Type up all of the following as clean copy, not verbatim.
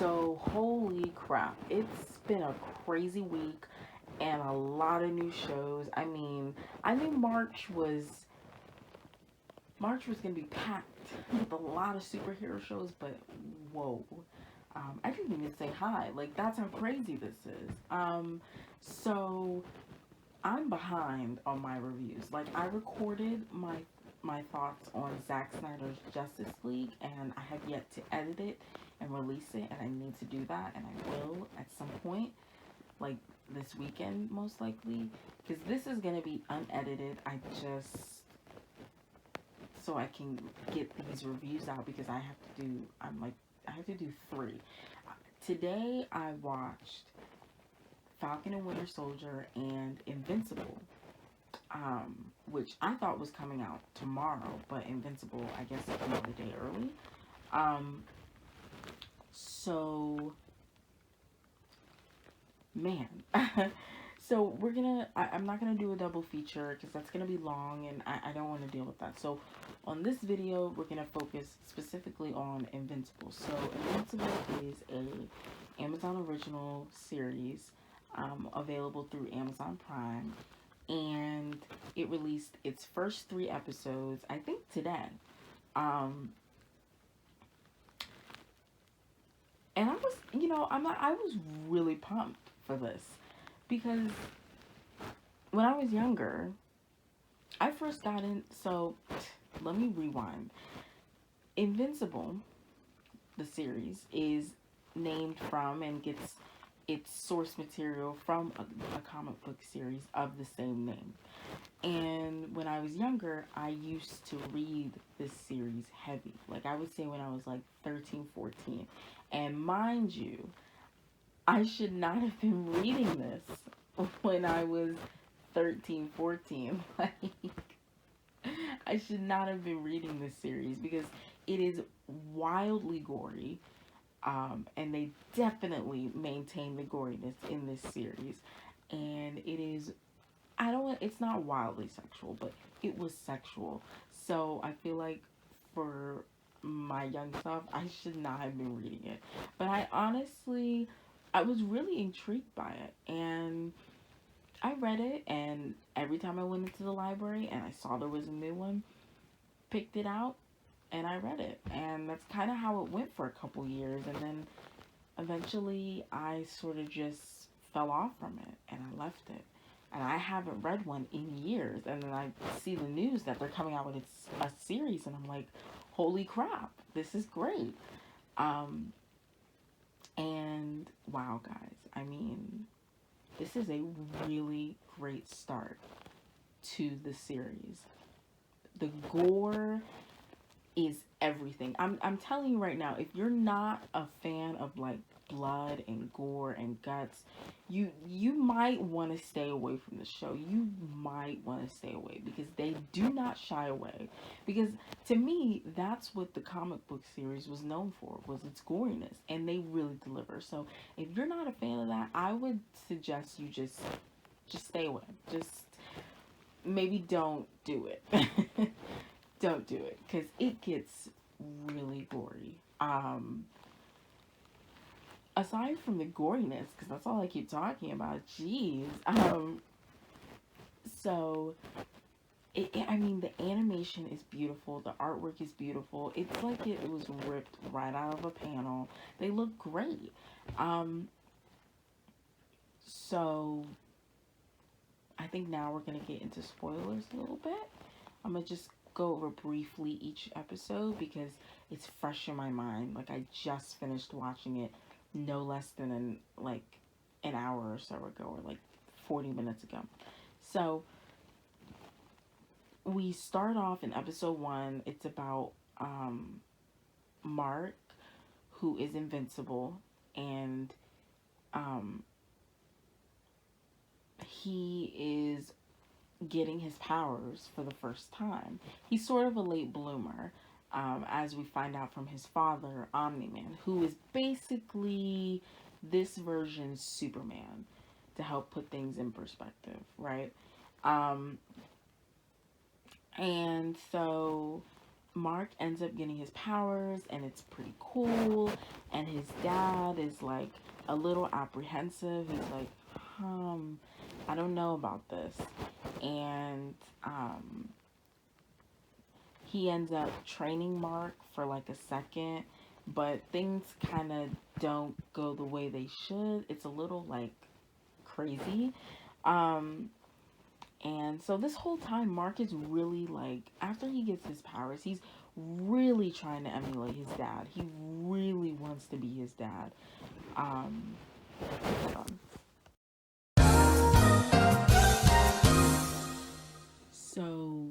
So, holy crap, it's been a crazy week and a lot of new shows. I knew March was gonna be packed with a lot of superhero shows, but whoa, I didn't even say hi. Like that's how crazy this is. So I'm behind on my reviews. Like I recorded my thoughts on Zack Snyder's Justice League, and I have yet to edit it and release it, and I need to do that, and I will at some point, like this weekend most likely, because this is gonna be unedited. I just so I can get these reviews out because I have to do three. Today I watched Falcon and Winter Soldier and Invincible, which I thought was coming out tomorrow, but Invincible, I guess, came out a day early. Um, so, man. So I'm not gonna do a double feature because that's gonna be long and I don't want to deal with that. So on this video, we're gonna focus specifically on Invincible. So Invincible is a Amazon original series, available through Amazon Prime, and it released its first three episodes, I think today. Um, and I was, I was really pumped for this because when I was younger, I first got in. So let me rewind. Invincible, the series, is named from and gets its source material from a comic book series of the same name. And when I was younger, I used to read this series heavy. Like I would say when I was like 13, 14. And mind you, I should not have been reading this when I was 13, 14. Like, I should not have been reading this series because it is wildly gory. And they definitely maintain the goriness in this series. And it is, it's not wildly sexual, but it was sexual. So I feel like for my young self, I should not have been reading it. But I was really intrigued by it. And I read it, and every time I went into the library and I saw there was a new one, picked it out, and I read it. And that's kind of how it went for a couple years. And then eventually I sort of just fell off from it and I left it. And I haven't read one in years. And then I see the news that they're coming out with a series, and I'm like, holy crap, this is great. Um, and wow, guys, this is a really great start to the series. The gore is everything. I'm telling you right now, if you're not a fan of like blood and gore and guts, you might want to stay away from the show. You might want to stay away because they do not shy away. Because to me, that's what the comic book series was known for, was its goriness, and they really deliver. So if you're not a fan of that, I would suggest you just stay away. Just maybe don't do it. Don't do it because it gets really gory. Aside from the goriness, because that's all I keep talking about. Jeez. So the animation is beautiful. The artwork is beautiful. It's like it was ripped right out of a panel. They look great. So I think now we're gonna get into spoilers a little bit. I'm gonna just go over briefly each episode because it's fresh in my mind. Like I just finished watching it no less than an hour or so ago, or like 40 minutes ago. So we start off in episode 1. It's about Mark, who is invincible, and he is getting his powers for the first time. He's sort of a late bloomer, as we find out from his father, Omni-Man, who is basically this version's Superman, to help put things in perspective, right? And so Mark ends up getting his powers, and it's pretty cool. And his dad is like a little apprehensive. He's like, I don't know about this. And he ends up training Mark for like a second, but things kind of don't go the way they should. It's a little like crazy. Um, and so this whole time, Mark is really like, after he gets his powers, he's really trying to emulate his dad. He really wants to be his dad. Um, hold on. So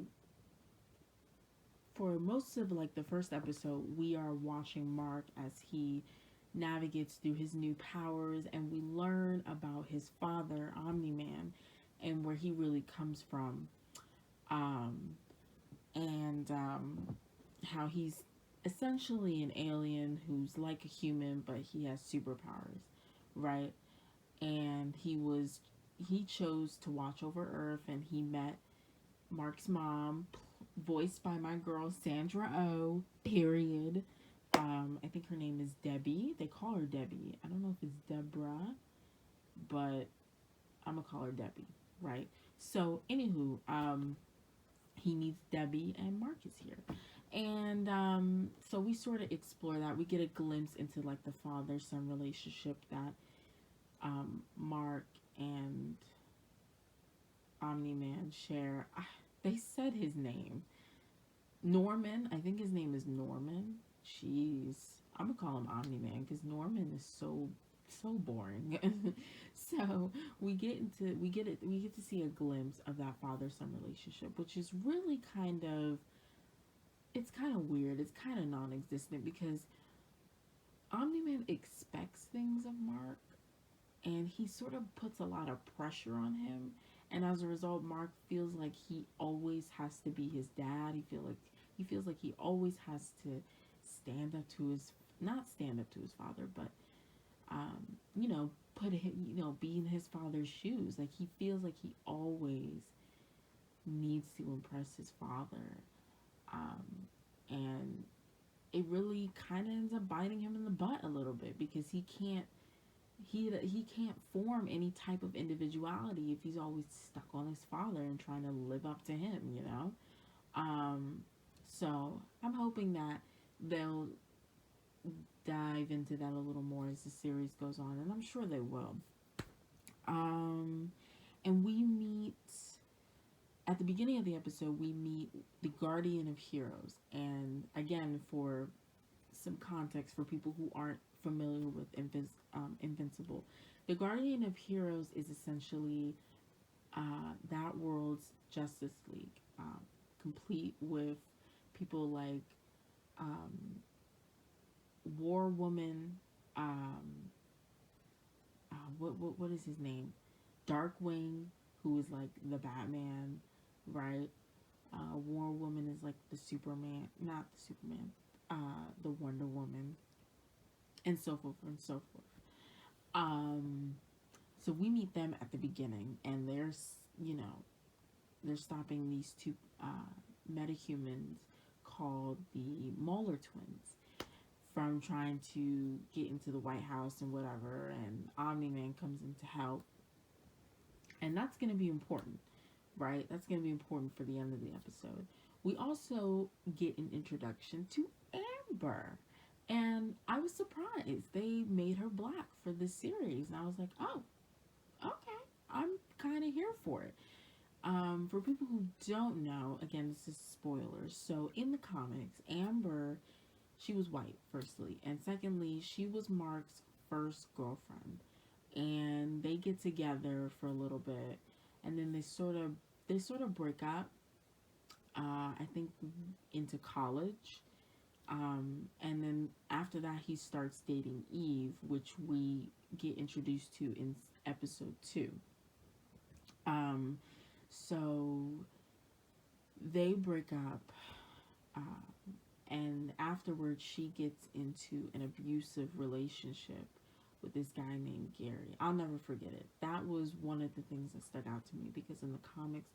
for most of like the first episode, we are watching Mark as he navigates through his new powers, and we learn about his father, Omni Man, and where he really comes from. Um, and how he's essentially an alien who's like a human, but he has superpowers, right? And he chose to watch over Earth, and he met Mark's mom, voiced by my girl Sandra Oh. Period. I think her name is Debbie. They call her Debbie. I don't know if it's Deborah, but I'm gonna call her Debbie, right? So, anywho, he meets Debbie, and Mark is here. And so we sort of explore that. We get a glimpse into like the father son relationship that Mark and Omni Man share. They said his name. Norman. I think his name is Norman. Jeez. I'm gonna call him Omni Man because Norman is so boring. So we get to see a glimpse of that father son relationship, which is really it's kind of weird. It's kind of non-existent because Omni Man expects things of Mark, and he sort of puts a lot of pressure on him. And as a result, Mark feels like he always has to be his dad. He feels like he always has to stand up to his not stand up to his father, but you know, be in his father's shoes. Like he feels like he always needs to impress his father, um, and it really kind of ends up biting him in the butt a little bit because he can't form any type of individuality if he's always stuck on his father and trying to live up to him, you know. Um, so I'm hoping that they'll dive into that a little more as the series goes on, and I'm sure they will. Um, and we meet at the beginning of the episode. We meet the Guardian of Heroes, and again, for some context for people who aren't familiar with Invincible, the Guardian of Heroes is essentially that world's Justice League, complete with people like um, War Woman. What is his name? Darkwing, who is like the Batman, right? War Woman is like the Superman, not the Superman, the Wonder Woman, and so forth and so forth. Um, so we meet them at the beginning, and they're stopping these two metahumans called the Molar Twins from trying to get into the White House and whatever. And Omni Man comes in to help, and that's going to be important, right? That's going to be important for the end of the episode. We also get an introduction to Amber. And I was surprised they made her black for this series. And I was like, oh, okay. I'm kind of here for it. For people who don't know, again, this is spoilers. So in the comics, Amber, she was white, firstly. And secondly, she was Mark's first girlfriend. And they get together for a little bit. And then they sort of break up, I think, into college. And then after that, he starts dating Eve, which we get introduced to in episode 2. Um, so they break up, and afterwards, she gets into an abusive relationship with this guy named Gary. I'll never forget it. That was one of the things that stuck out to me because in the comics,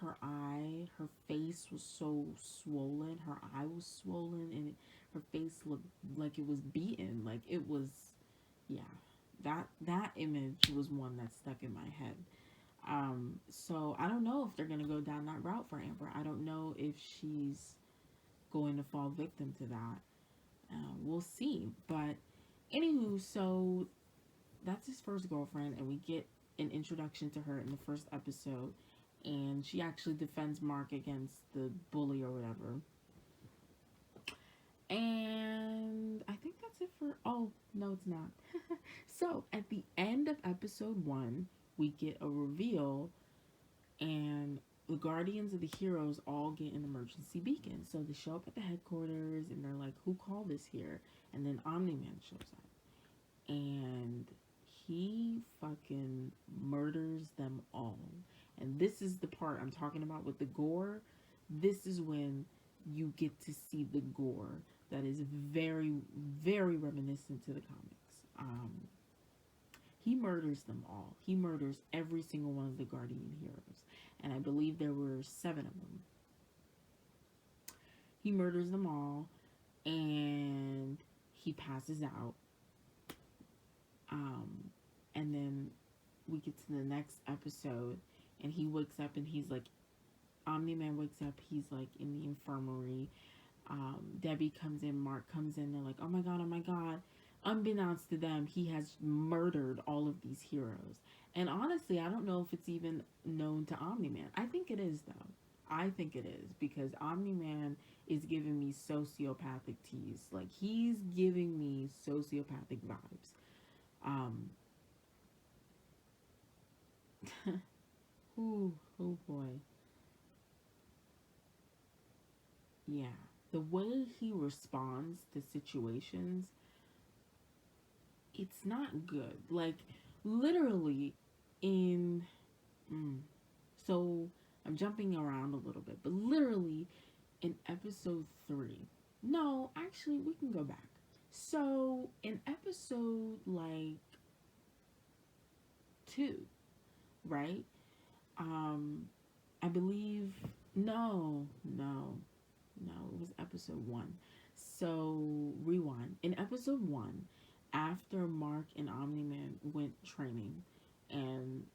her face was so swollen. Her eye was swollen, and her face looked like it was beaten. Like it was, yeah. That image was one that stuck in my head. So I don't know if they're gonna go down that route for Amber. I don't know if she's going to fall victim to that. We'll see. But anywho, so that's his first girlfriend, and we get an introduction to her in the first episode, and she actually defends Mark against the bully or whatever. And I think that's it for. Oh no, it's not. So at the end of episode 1, we get a reveal, and the Guardians of the Heroes all get an emergency beacon. So they show up at the headquarters, and they're like, "Who called this here?" And then Omni Man shows up, and he fucking murders them all. And this is the part I'm talking about with the gore. This is when you get to see the gore that is very, very reminiscent to the comics. He murders them all. He murders every single one of the Guardian heroes. And I believe there were 7 of them. He murders them all, and he passes out. And then we get to the next episode, and he wakes up, and he's like, Omni Man wakes up, he's like in the infirmary. Debbie comes in, Mark comes in, they're like, oh my god, oh my god. Unbeknownst to them, he has murdered all of these heroes. And honestly, I don't know if it's even known to Omni Man. I think it is, though. I think it is, because Omni Man is giving me sociopathic tease. Like, he's giving me sociopathic vibes. Ooh, oh boy. Yeah. The way he responds to situations, it's not good. Like, literally, in. So, I'm jumping around a little bit, but literally, in episode 3. No, actually, we can go back. So, in episode, like, 2, right? I believe. No, it was episode 1. So, rewind. In episode 1, after Mark and Omni Man went training, and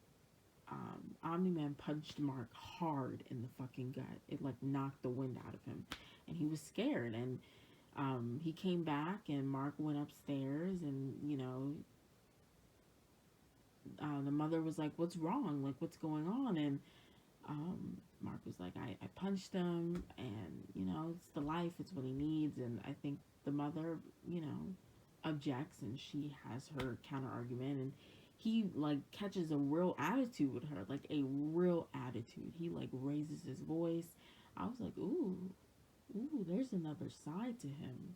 Omni Man punched Mark hard in the fucking gut, it like knocked the wind out of him, and he was scared. And he came back, and Mark went upstairs, and the mother was like, "What's wrong? Like, what's going on?" And Mark was like, I punched him, and it's the life, it's what he needs. And I think the mother, objects, and she has her counter argument, and he like catches a real attitude with her, like a real attitude. He like raises his voice. I was like, ooh, there's another side to him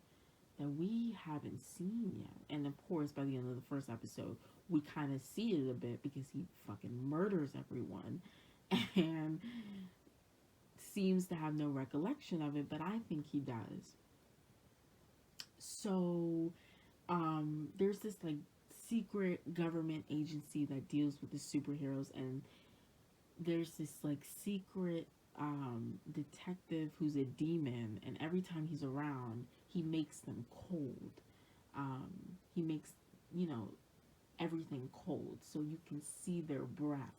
that we haven't seen yet. And of course, by the end of the first episode, we kind of see it a bit, because he fucking murders everyone and seems to have no recollection of it, but I think he does. So, there's this like secret government agency that deals with the superheroes, and there's this like secret detective who's a demon, and every time he's around, he makes them cold. He makes, you know, everything cold, so you can see their breath,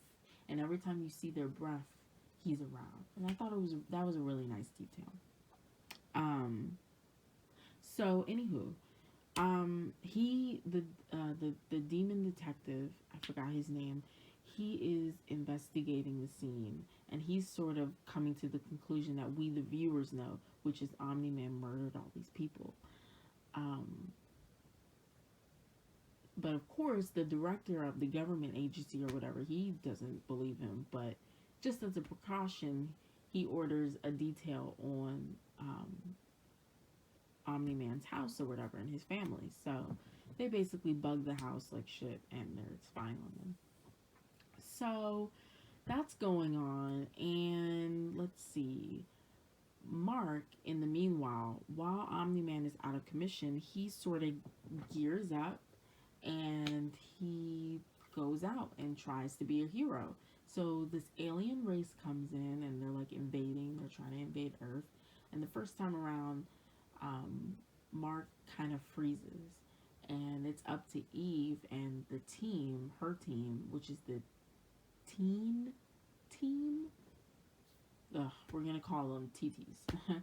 and every time you see their breath, he's around. And I thought that was a really nice detail. So anywho, he the demon detective, I forgot his name. He is investigating the scene, and he's sort of coming to the conclusion that we, the viewers, know, which is Omni-Man murdered all these people. But of course, the director of the government agency or whatever, he doesn't believe him. But just as a precaution, he orders a detail on Omni-Man's house or whatever, and his family. So they basically bug the house like shit, and they're spying on them. So that's going on, and let's see. Mark, in the meanwhile, while Omni-Man is out of commission, he sort of gears up, and he goes out and tries to be a hero. So this alien race comes in and they're like invading, they're trying to invade Earth. And the first time around, um, Mark kind of freezes. And it's up to Eve and the team, her team, which is the teen team. Ugh, we're gonna call them TTs.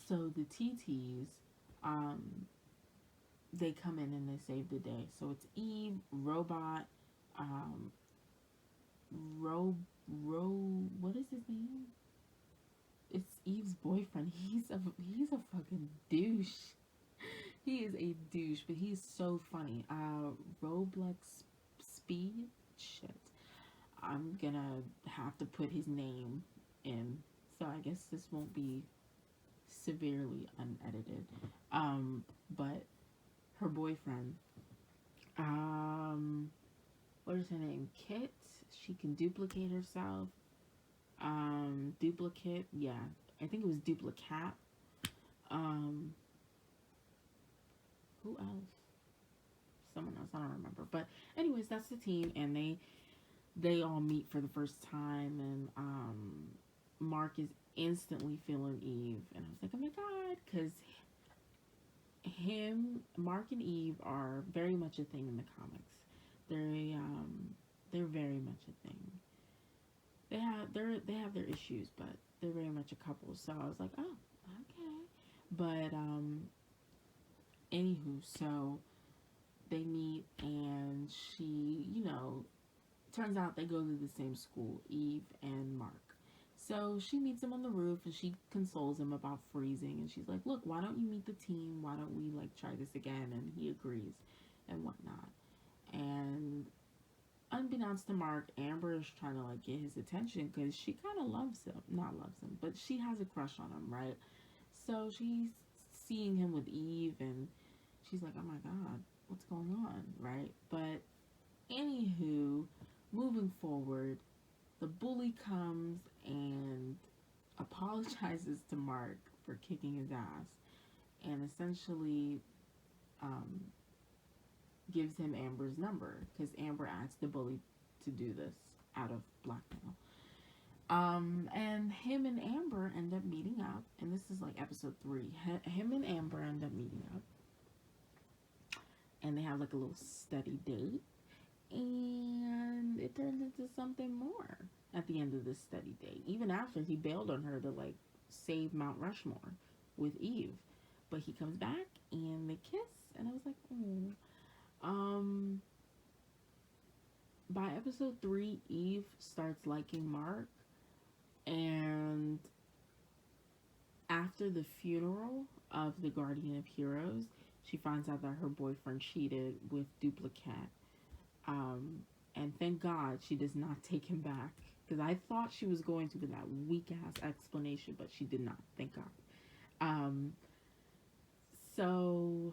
So the TTs, um, they come in and they save the day. So it's Eve, Robot, um, Ro, what is his name? It's Eve's boyfriend. He's a fucking douche. He is a douche, but he's so funny. Roblox Speed. Shit. I'm gonna have to put his name in, so I guess this won't be severely unedited. But her boyfriend, um, what is her name? Kit. She can duplicate herself. Duplicate. Yeah, I think it was duplicat. Um, who else? Someone else. I don't remember. But anyways, that's the team, and they all meet for the first time, and Mark is instantly feeling Eve, and I was like, oh my god, because Mark and Eve are very much a thing in the comics. They're very much a thing. They have their issues, but they're very much a couple. So I was like, oh, okay. But anywho, so they meet, and she, turns out they go to the same school, Eve and Mark. So she meets him on the roof and she consoles him about freezing. And she's like, look, why don't you meet the team? Why don't we like try this again? And he agrees and whatnot. And unbeknownst to Mark, Amber is trying to like get his attention because she kind of loves him. Not loves him, but she has a crush on him, right? So she's seeing him with Eve and she's like, oh my god, what's going on, right? But anywho, moving forward, the bully comes and apologizes to Mark for kicking his ass and essentially um, gives him Amber's number because Amber asked the bully to do this out of blackmail. And him and Amber end up meeting up, and this is like episode 3. Him and Amber end up meeting up, and they have like a little study date, and it turns into something more at the end of this study date. Even after he bailed on her to like save Mount Rushmore with Eve, but he comes back and they kiss, and I was like, oh. By episode 3, Eve starts liking Mark, and after the funeral of the Guardian of Heroes, she finds out that her boyfriend cheated with Duplicate. Um, and thank God she does not take him back. Because I thought she was going to with that weak ass explanation, but she did not. Thank God. So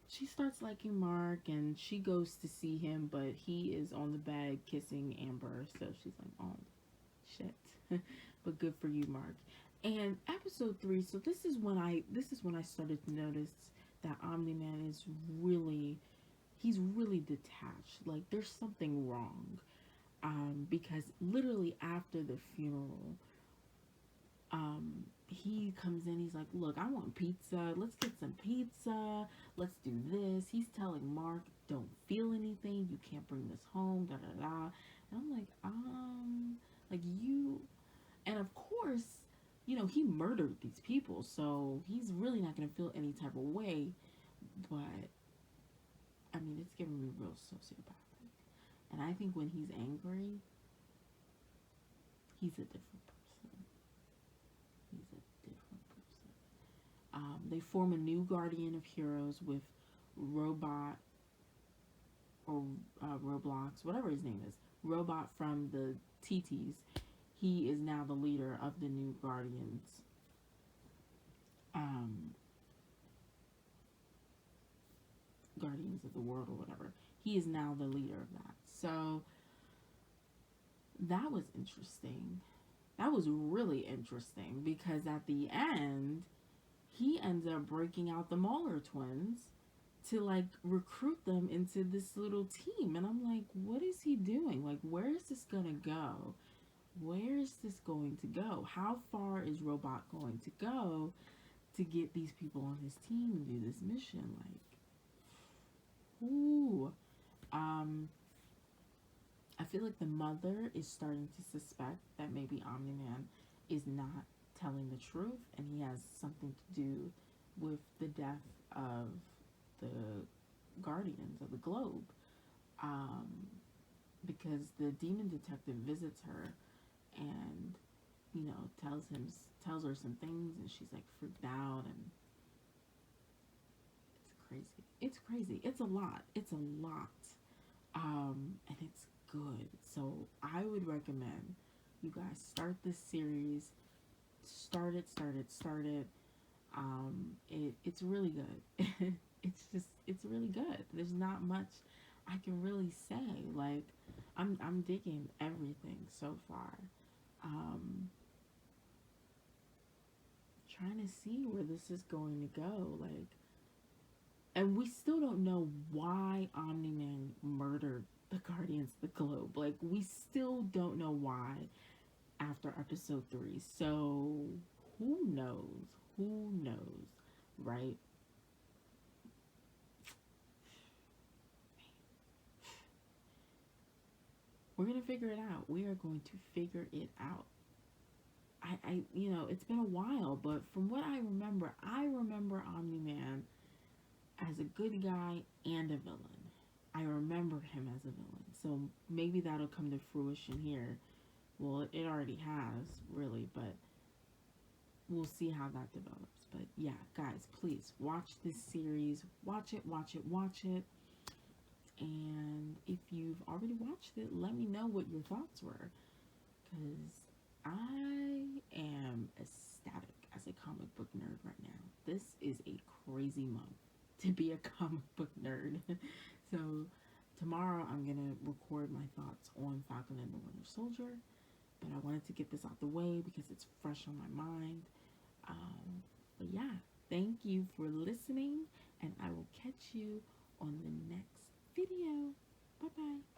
she starts liking Mark and she goes to see him, but he is on the bed kissing Amber. So she's like, oh, shit. But good for you, Mark. And episode 3, so this is when I started to notice that Omni-Man is really, he's really detached. Like there's something wrong. Because literally after the funeral, he comes in, he's like, look, I want pizza, let's get some pizza, let's do this. He's telling Mark, don't feel anything, you can't bring this home, da da da. And I'm like you, and of course, he murdered these people, so he's really not gonna feel any type of way. But I mean, it's giving me real sociopathic. And I think when he's angry, he's a different person. He's a different person. They form a new Guardian of Heroes with Robot or Roblox, whatever his name is. Robot from the TTs. He is now the leader of the new Guardians. Guardians of the World or whatever. He is now the leader of that. So that was interesting. That was really interesting because at the end, he ends up breaking out the Mauler twins to like recruit them into this little team. And I'm like, what is he doing? Like, where is this gonna go? Where is this going to go? How far is Robot going to go to get these people on his team and do this mission? Like, ooh. Um, I feel like the mother is starting to suspect that maybe Omni Man is not telling the truth and he has something to do with the death of the Guardians of the Globe. Um, because the demon detective visits her and tells her some things, and she's like freaked out, and it's crazy. It's crazy. It's a lot. It's a lot. And it's good. So I would recommend you guys start this series. Start it. It's really good. It's really good. There's not much I can really say. Like, I'm digging everything so far. Um, Trying to see where this is going to go. Like, and we still don't know why Omni Man murdered the Guardians of the Globe. Like, we still don't know why after episode 3. So, who knows? Who knows? Right? We're going to figure it out. We are going to figure it out. It's been a while, but from what I remember Omni Man as a good guy and a villain. I remember him as a villain. So maybe that'll come to fruition here. Well, it already has, really, but we'll see how that develops. But yeah, guys, please watch this series. Watch it, watch it, watch it. And if you've already watched it, let me know what your thoughts were. Because I am ecstatic as a comic book nerd right now. This is a crazy month to be a comic book nerd. So tomorrow I'm gonna record my thoughts on Falcon and the Winter Soldier, but I wanted to get this out the way because it's fresh on my mind. But yeah, thank you for listening, and I will catch you on the next video. Bye bye.